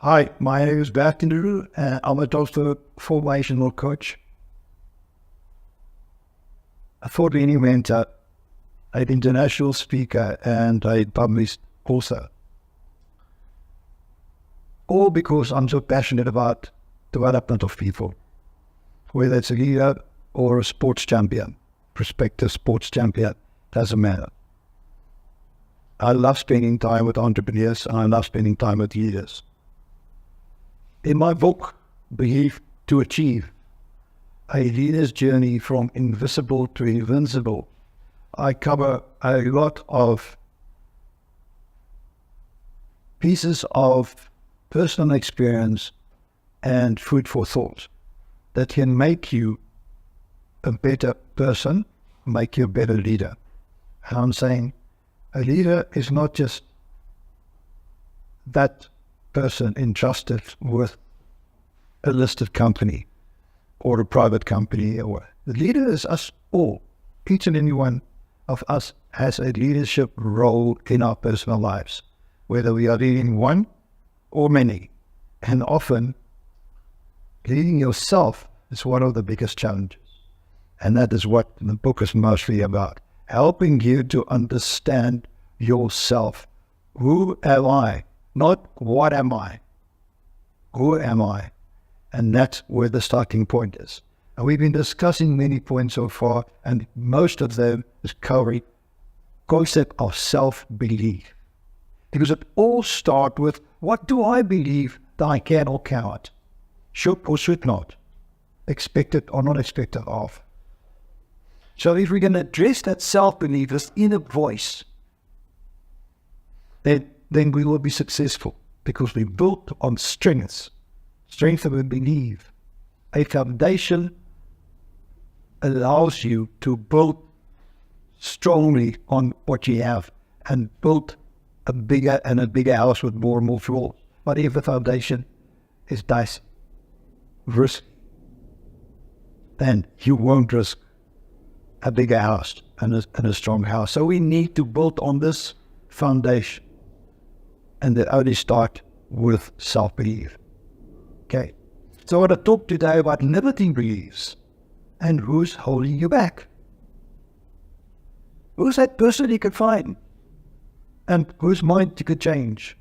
Hi, my name is Bertindu, and I'm a doctor formational coach, a thought leading mentor, an international speaker, and a published author. All because I'm so passionate about development of people, whether it's a leader or a sports champion, prospective sports champion, doesn't matter. I love spending time with entrepreneurs, and I love spending time with leaders. In my book, Believe to Achieve, a leader's journey from invisible to invincible, I cover a lot of pieces of personal experience and food for thought that can make you a better person, make you a better leader. And I'm saying a leader is not just that person entrusted with a listed company or a private company, or the leader is us all. Each and every one of us has a leadership role in our personal lives, whether we are leading one or many. And often leading yourself is one of the biggest challenges. And that is what the book is mostly about, helping you to understand yourself. Who am I? Not what am I? Who am I? And that's where the starting point is. And we've been discussing many points so far, and most of them is covering concept of self-belief. Because it all starts with, what do I believe that I can or cannot? Should or should not? Expected or not expected of? So if we can address that self-belief, this inner voice, then we will be successful, because we built on strength of a belief. A foundation allows you to build strongly on what you have and build a bigger house with more and more floors. But if the foundation is dicey, risk, then you won't risk a bigger house and a strong house. So we need to build on this foundation, and that only start with self-belief. Okay, so I want to talk today about limiting beliefs and who's holding you back. Who's that person you can find, and whose mind you could change?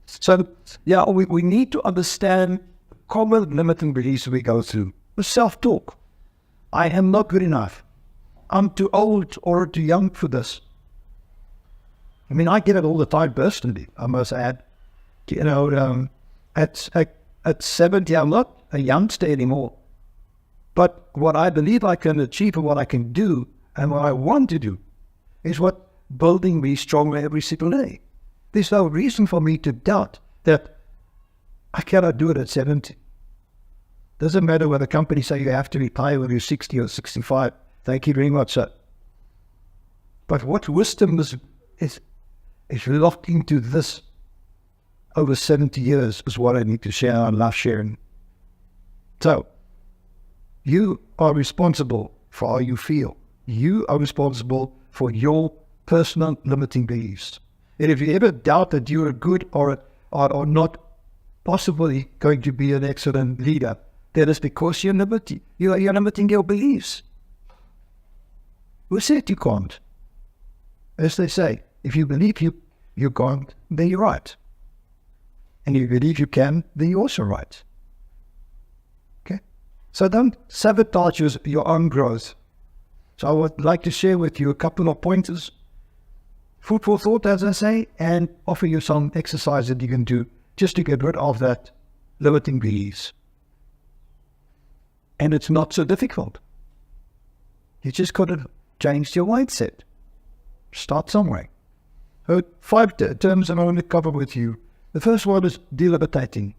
So, yeah, we need to understand common limiting beliefs we go through. The self-talk. I am not good enough. I'm too old or too young for this. I mean, I get it all the time personally, I must add. You know, at 70, I'm not a youngster anymore. But what I believe I can achieve and what I can do and what I want to do is what building me stronger every single day. There's no reason for me to doubt that I cannot do it at 70. Doesn't matter whether companies say you have to retire when you're 60 or 65. Thank you very much, sir. But what wisdom is locked into this over 70 years is what I need to share and love sharing. So, you are responsible for how you feel. You are responsible for your personal limiting beliefs. And if you ever doubt that you are good or not possibly going to be an excellent leader, that is because you're limiting your beliefs. Who said you can't? As they say, if you believe you can't, then you're right. And if you believe you can, then you're also right. Okay? So don't sabotage your own growth. So I would like to share with you a couple of pointers, food for thought, as I say, and offer you some exercise that you can do just to get rid of that limiting beliefs. And it's not so difficult. You just got to change your mindset. Start somewhere. 5 terms that I want to cover with you. The first one is debilitating.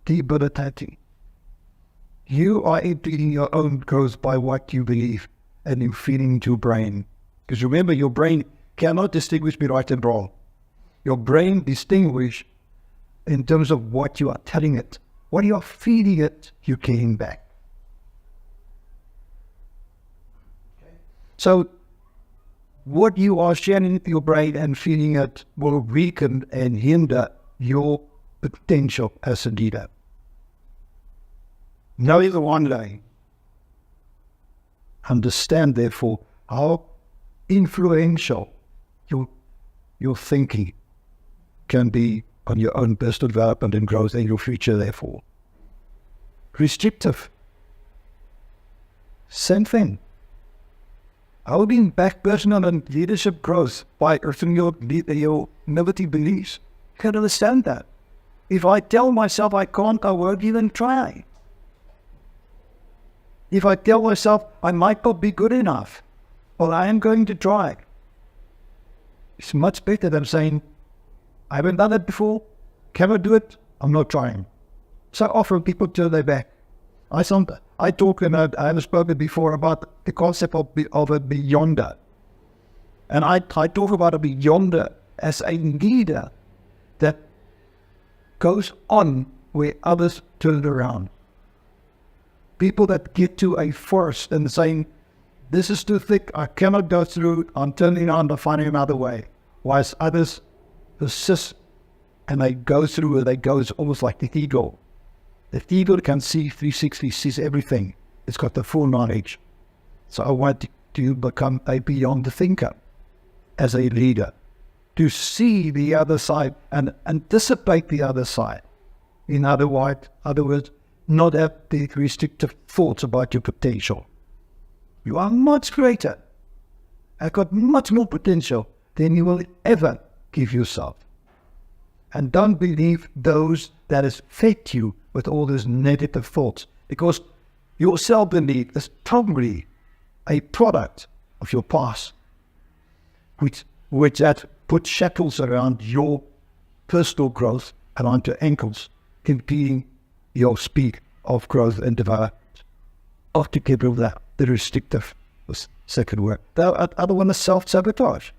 Debilitating. You are impeding your own growth by what you believe and you feeding into your brain. Because remember, your brain cannot distinguish between right and wrong. Your brain distinguishes in terms of what you are telling it. What you are feeding it, you're getting back. Okay. So what you are sharing with your brain and feeling it will weaken and hinder your potential as a leader. Know the one day. Understand, therefore, how influential your thinking can be on your own personal development and growth and your future, therefore. Restrictive. Same thing. Holding back personal and leadership growth by earthing your negative beliefs. You can understand that. If I tell myself I can't, I won't even try. If I tell myself I might not be good enough, well, I am going to try. It's much better than saying, I haven't done it before, can I do it? I'm not trying. So often people turn their back. I talk, and I have spoken before about the concept of a beyonder. And I talk about a beyonder as a leader that goes on where others turn around. People that get to a forest and saying, this is too thick, I cannot go through, I'm turning around and finding another way. Whilst others persist and they go through it, they go, it's almost like the eagle. The eagle can see 360, sees everything. It's got the full knowledge. So I want to become a beyond the thinker as a leader, to see the other side and anticipate the other side. In other words, not have the restrictive thoughts about your potential. You are much greater. I've got much more potential than you will ever give yourself. And don't believe those that has fed you with all those negative thoughts, because your self-belief is probably a product of your past, which that put shackles around your personal growth and around your ankles, impeding your speed of growth and development. Altogether with that, the restrictive was second word. The other one is self-sabotage.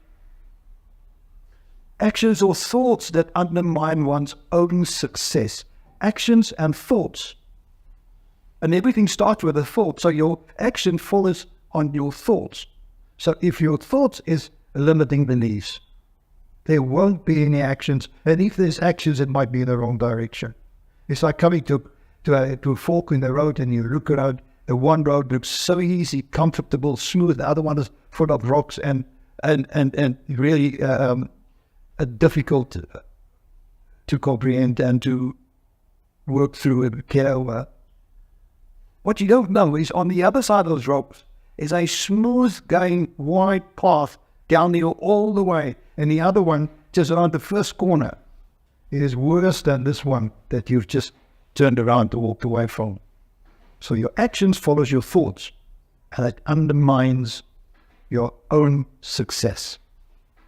Actions or thoughts that undermine one's own success. Actions and thoughts. And everything starts with a thought, so your action follows on your thoughts. So if your thoughts is limiting beliefs, there won't be any actions, and if there's actions, it might be in the wrong direction. It's like coming to a fork in the road, and you look around. The one road looks so easy, comfortable, smooth. The other one is full of rocks and really difficult to comprehend and to work through and get over. What you don't know is on the other side of those rocks is a smooth going wide path downhill all the way, and the other one just around the first corner. It is worse than this one that you've just turned around to walk away from. So your actions follows your thoughts, and it undermines your own success.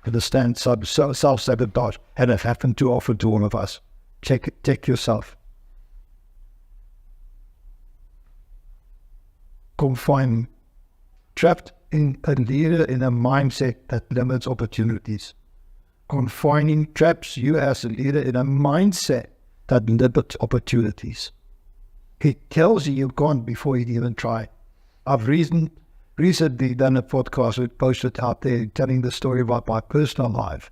Understand, self-sabotage, and it happened too often to all of us. Check yourself. Conform. Trapped in a leader in a mindset that limits opportunities. Confining traps you as a leader in a mindset that limits opportunities. He tells you can't before you even try. I've recently done a podcast we posted out there telling the story about my personal life,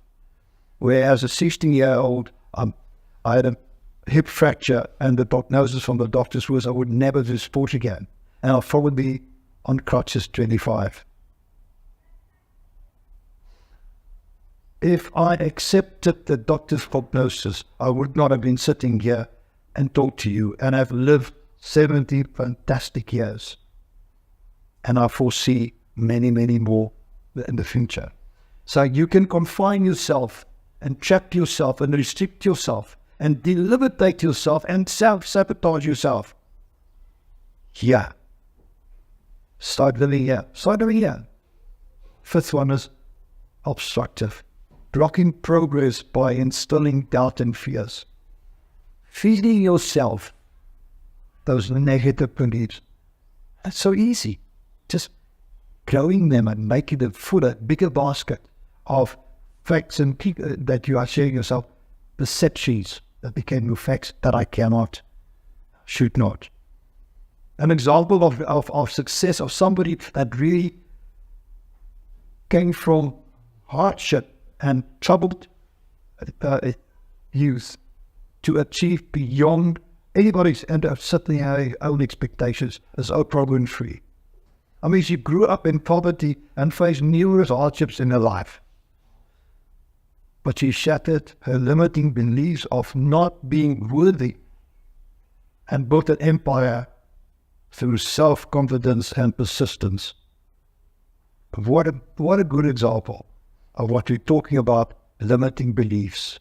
where as a 16-year-old, I had a hip fracture, and the prognosis from the doctors was I would never do sport again, and I'll probably be on crutches 25. If I accepted the doctor's prognosis, I would not have been sitting here and talk to you, and I've lived 70 fantastic years. And I foresee many, many more in the future. So you can confine yourself and trap yourself and restrict yourself and delimitate yourself and self-sabotage yourself. Yeah. Start living here. Start living here. Fifth one is obstructive. Blocking progress by instilling doubt and fears. Feeding yourself those negative beliefs. That's so easy. Just growing them and making them full, a bigger basket of facts and that you are sharing yourself, perceptions that became your facts that I cannot, should not. An example of success of somebody that really came from hardship and troubled youth to achieve beyond anybody's and certainly our own expectations as Oprah Winfrey. I mean, she grew up in poverty and faced numerous hardships in her life. But she shattered her limiting beliefs of not being worthy and built an empire through self-confidence and persistence. What a good example of what we're talking about, limiting beliefs.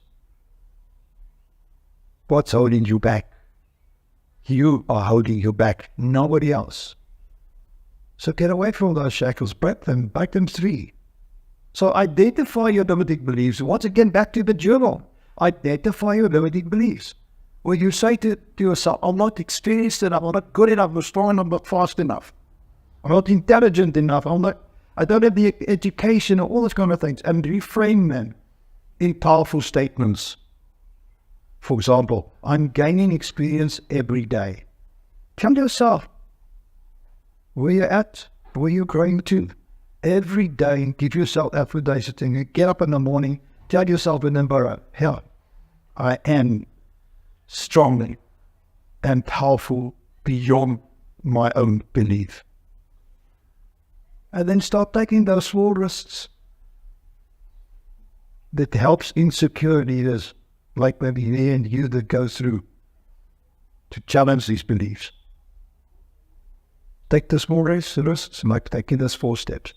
What's holding you back? You are holding you back, nobody else. So get away from those shackles, break them free. So identify your limiting beliefs. Once again, back to the journal. Identify your limiting beliefs. Where you say to yourself, I'm not experienced enough, I'm not good enough, I'm not strong enough, I'm not fast enough. I'm not intelligent enough, I don't have the education or all those kind of things. And reframe them in powerful statements. For example, I'm gaining experience every day. Tell yourself where you're at, where you're growing to. Every day, give yourself affirmation. Get up in the morning, tell yourself in the mirror, here, I am strong and powerful beyond my own belief. And then start taking those small risks that helps insecure leaders like maybe me and you that go through to challenge these beliefs. Take the small risks like taking those 4 steps.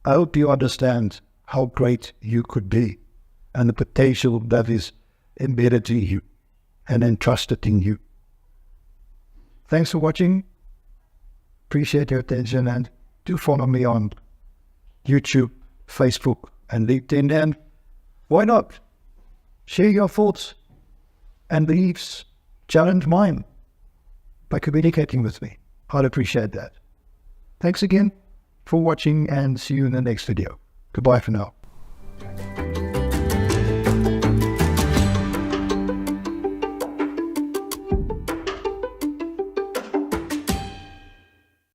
I hope you understand how great you could be and the potential that is embedded in you and entrusted in you. Thanks for watching. Appreciate your attention, and do follow me on YouTube, Facebook, and LinkedIn. And why not share your thoughts and beliefs, challenge mine by communicating with me. I'd appreciate that. Thanks again for watching, and see you in the next video. Goodbye for now.